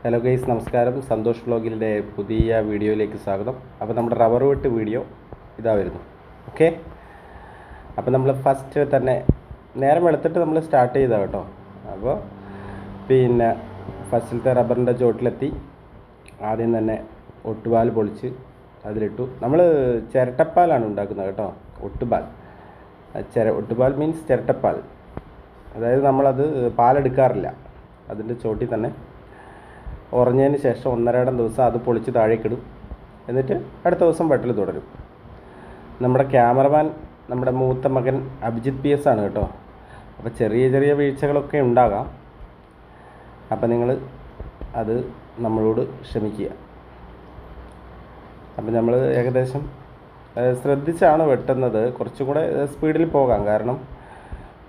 Hello guys, നമസ്കാരം. സന്തോഷ് വ്ലോഗിൻ്റെ പുതിയ വീഡിയോയിലേക്ക് സ്വാഗതം. അപ്പോൾ നമ്മുടെ റബ്ബർ വെട്ട് വീഡിയോ ഇതാ വരുന്നു. ഓക്കെ, അപ്പോൾ നമ്മൾ ഫസ്റ്റ് തന്നെ നേരം വെളുത്തിട്ട് നമ്മൾ സ്റ്റാർട്ട് ചെയ്താൽ കേട്ടോ. അപ്പോൾ പിന്നെ ഫസ്റ്റിലത്തെ റബ്ബറിൻ്റെ ചോട്ടിലെത്തി. ആദ്യം തന്നെ ഒട്ടുപാൽ പൊളിച്ച് അതിലിട്ടു. നമ്മൾ ചിരട്ടപ്പാലാണ് ഉണ്ടാക്കുന്നത് കേട്ടോ. ഒട്ടുപാൽ മീൻസ് ചിരട്ടപ്പാൽ. അതായത് നമ്മളത് പാലെടുക്കാറില്ല. അതിൻ്റെ ചോട്ടിൽ തന്നെ ഉറഞ്ഞതിന് ശേഷം 1.5 ദിവസം അത് പൊളിച്ച് താഴേക്കിടും. എന്നിട്ട് അടുത്ത ദിവസം വെട്ടൽ തുടരും. നമ്മുടെ ക്യാമറമാൻ നമ്മുടെ മൂത്ത മകൻ അഭിജിത്ത് PS ആണ് കേട്ടോ. അപ്പോൾ ചെറിയ ചെറിയ വീഴ്ചകളൊക്കെ ഉണ്ടാകാം. അപ്പോൾ നിങ്ങൾ അത് നമ്മളോട് ക്ഷമിക്കുക. അപ്പം നമ്മൾ ഏകദേശം ശ്രദ്ധിച്ചാണ് വെട്ടുന്നത്. കുറച്ചും കൂടെ സ്പീഡിൽ പോകാം. കാരണം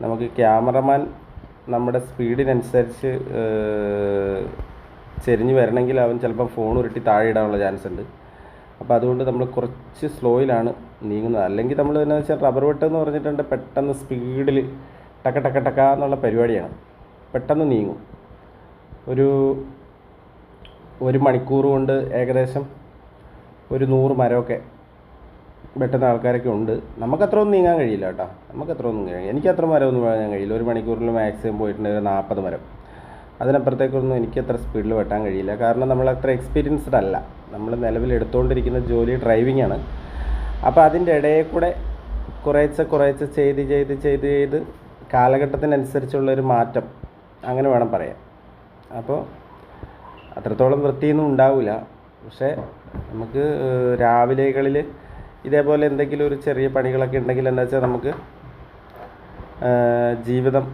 നമുക്ക് ക്യാമറമാൻ നമ്മുടെ സ്പീഡിനനുസരിച്ച് ചെരിഞ്ഞ് വരണമെങ്കിൽ അവൻ ചിലപ്പോൾ ഫോൺ ഉരുട്ടി താഴെ ഇടാനുള്ള ചാൻസ് ഉണ്ട്. അപ്പോൾ അതുകൊണ്ട് നമ്മൾ കുറച്ച് സ്ലോയിലാണ് നീങ്ങുന്നത്. അല്ലെങ്കിൽ നമ്മൾ എന്ന് വെച്ചാൽ റബ്ബർ വെട്ട് എന്ന് പറഞ്ഞിട്ടുണ്ട് പെട്ടെന്ന് സ്പീഡിൽ ടക്ക എന്നുള്ള പരിപാടിയാണ്. പെട്ടെന്ന് നീങ്ങും. ഒരു മണിക്കൂർ കൊണ്ട് ഏകദേശം 100 മരമൊക്കെ വെട്ടുന്ന ആൾക്കാരൊക്കെ ഉണ്ട്. നമുക്കത്രയൊന്നും നീങ്ങാൻ കഴിയില്ല കേട്ടോ. എനിക്കത്ര മരമൊന്നും വേണം കഴിയില്ല. 1 മണിക്കൂറിൽ മാക്സിമം പോയിട്ടുണ്ടെങ്കിൽ 40 മരം. അതിനപ്പുറത്തേക്കൊന്നും എനിക്ക് അത്ര സ്പീഡിൽ വെട്ടാൻ കഴിയില്ല. കാരണം നമ്മൾ അത്ര എക്സ്പീരിയൻസ്ഡ് അല്ല. നമ്മൾ നിലവിൽ എടുത്തുകൊണ്ടിരിക്കുന്ന ജോലി ഡ്രൈവിംഗ് ആണ്. അപ്പോൾ അതിൻ്റെ ഇടയിൽ കൂടെ കുറേശ്ശെ ചെയ്ത് കാലഘട്ടത്തിനനുസരിച്ചുള്ളൊരു മാറ്റം അങ്ങനെ വേണം പറയാൻ. അപ്പോൾ അത്രത്തോളം വൃത്തിയൊന്നും ഉണ്ടാവില്ല. പക്ഷേ നമുക്ക് രാവിലെകളിൽ ഇതേപോലെ എന്തെങ്കിലും ഒരു ചെറിയ പണികളൊക്കെ ഉണ്ടെങ്കിൽ എന്താ വെച്ചാൽ നമുക്ക് ജീവിതം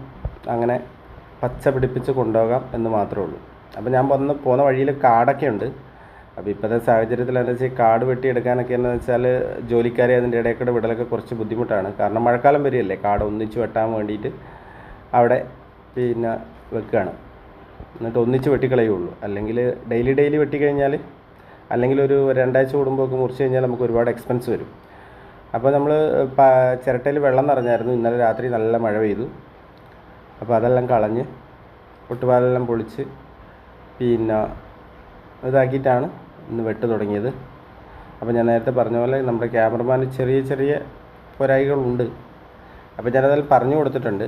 അങ്ങനെ പച്ച പിടിപ്പിച്ച് കൊണ്ടുപോകാം എന്ന് മാത്രമേ ഉള്ളൂ. അപ്പോൾ ഞാൻ പോകുന്ന വഴിയിൽ കാടൊക്കെ ഉണ്ട്. അപ്പോൾ ഇപ്പോഴത്തെ സാഹചര്യത്തിൽ എന്താ വെച്ചാൽ കാട് വെട്ടിയെടുക്കാനൊക്കെ എന്ന് വെച്ചാൽ ജോലിക്കാരെ അതിൻ്റെ ഇടയ്ക്കൂടെ വിടലൊക്കെ കുറച്ച് ബുദ്ധിമുട്ടാണ്. കാരണം മഴക്കാലം വരികയല്ലേ. കാട് ഒന്നിച്ച് വെട്ടാൻ വേണ്ടിയിട്ട് അവിടെ പിന്നെ വെക്കുകയാണ്. എന്നിട്ട് ഒന്നിച്ച് വെട്ടിക്കളയുള്ളൂ. അല്ലെങ്കിൽ ഡെയിലി വെട്ടിക്കഴിഞ്ഞാൽ, അല്ലെങ്കിൽ ഒരു 2 ആഴ്ച കൂടുമ്പോഴൊക്കെ മുറിച്ച് കഴിഞ്ഞാൽ നമുക്ക് ഒരുപാട് എക്സ്പെൻസ് വരും. അപ്പോൾ നമ്മൾ ചിരട്ടയിൽ വെള്ളം നിറഞ്ഞായിരുന്നു. ഇന്നലെ രാത്രി നല്ല മഴ പെയ്തു. അപ്പോൾ അതെല്ലാം കളഞ്ഞ് ഒട്ടുപാലെല്ലാം പൊളിച്ച് പിന്നെ ഇതാക്കിയിട്ടാണ് ഇന്ന് വെട്ട് തുടങ്ങിയത്. അപ്പോൾ ഞാൻ നേരത്തെ പറഞ്ഞ പോലെ നമ്മുടെ ക്യാമറമാന് ചെറിയ പോരായ്മകളുണ്ട്. അപ്പോൾ ഞാനതെല്ലാം പറഞ്ഞു കൊടുത്തിട്ടുണ്ട്.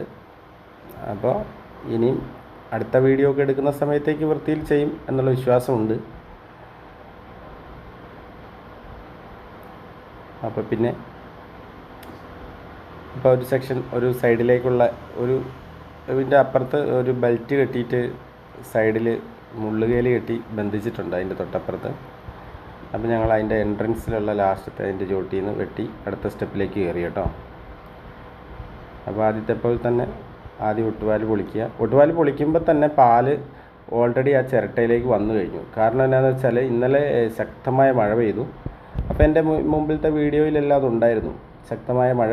അപ്പോൾ ഇനിയും അടുത്ത വീഡിയോ ഒക്കെ എടുക്കുന്ന സമയത്തേക്ക് വൃത്തിയിൽ ചെയ്യും എന്നുള്ള വിശ്വാസമുണ്ട്. അപ്പോൾ പിന്നെ ഇപ്പോൾ ഒരു സെക്ഷൻ ഒരു സൈഡിലേക്കുള്ള ഇതിൻ്റെ അപ്പുറത്ത് ഒരു ബെൽറ്റ് കെട്ടിയിട്ട് സൈഡിൽ മുള്ളുകേലി കെട്ടി ബന്ധിച്ചിട്ടുണ്ട് അതിൻ്റെ തൊട്ടപ്പുറത്ത്. അപ്പോൾ ഞങ്ങൾ അതിൻ്റെ എൻട്രൻസിലുള്ള ലാസ്റ്റത്തെ അതിൻ്റെ ചോട്ടിൽ നിന്ന് വെട്ടി അടുത്ത സ്റ്റെപ്പിലേക്ക് കയറി കേട്ടോ. അപ്പോൾ ആദ്യത്തെപ്പോൾ തന്നെ ആദ്യം ഒട്ടുപാൽ പൊളിക്കുമ്പോൾ തന്നെ പാല് ഓൾറെഡി ആ ചിരട്ടയിലേക്ക് വന്നു കഴിഞ്ഞു. കാരണം എന്താണെന്ന് വെച്ചാൽ ഇന്നലെ ശക്തമായ മഴ പെയ്തു. അപ്പോൾ എൻ്റെ മുമ്പിലത്തെ വീഡിയോയിലെല്ലാം അതുണ്ടായിരുന്നു. ശക്തമായ മഴ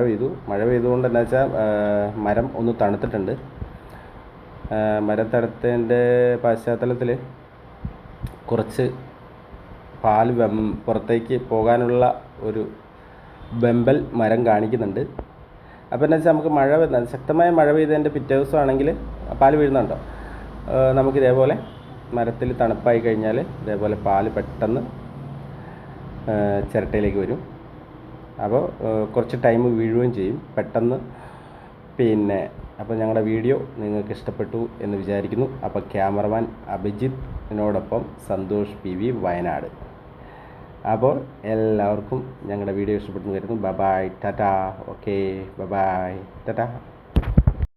പെയ്തുകൊണ്ട് എന്താ വെച്ചാൽ മരം ഒന്ന് തണുത്തിട്ടുണ്ട്. മരം തണുത്തതിൻ്റെ പശ്ചാത്തലത്തിൽ കുറച്ച് പാൽ പുറത്തേക്ക് പോകാനുള്ള ഒരു വെമ്പൽ മരം കാണിക്കുന്നുണ്ട്. അപ്പോൾ എന്താ വെച്ചാൽ നമുക്ക് ശക്തമായ മഴ പെയ്തതിൻ്റെ പിറ്റേ ദിവസമാണെങ്കിൽ പാൽ വീഴുന്നുണ്ടോ, നമുക്കിതേപോലെ മരത്തിൽ തണുപ്പായി കഴിഞ്ഞാൽ ഇതേപോലെ പാൽ പെട്ടെന്ന് ചിരട്ടയിലേക്ക് വരും. അപ്പോൾ കുറച്ച് ടൈം വീഴുകയും ചെയ്യും പെട്ടെന്ന്. അപ്പോൾ ഞങ്ങളുടെ വീഡിയോ നിങ്ങൾക്ക് ഇഷ്ടപ്പെട്ടു എന്ന് വിചാരിക്കുന്നു. അപ്പോൾ ക്യാമറമാൻ അഭിജിത്തിനോടൊപ്പം സന്തോഷ് PV വയനാട്. അപ്പോൾ എല്ലാവർക്കും ഞങ്ങളുടെ വീഡിയോ ഇഷ്ടപ്പെട്ടു വരുന്നു. Bye tata. Okay, bye Tata.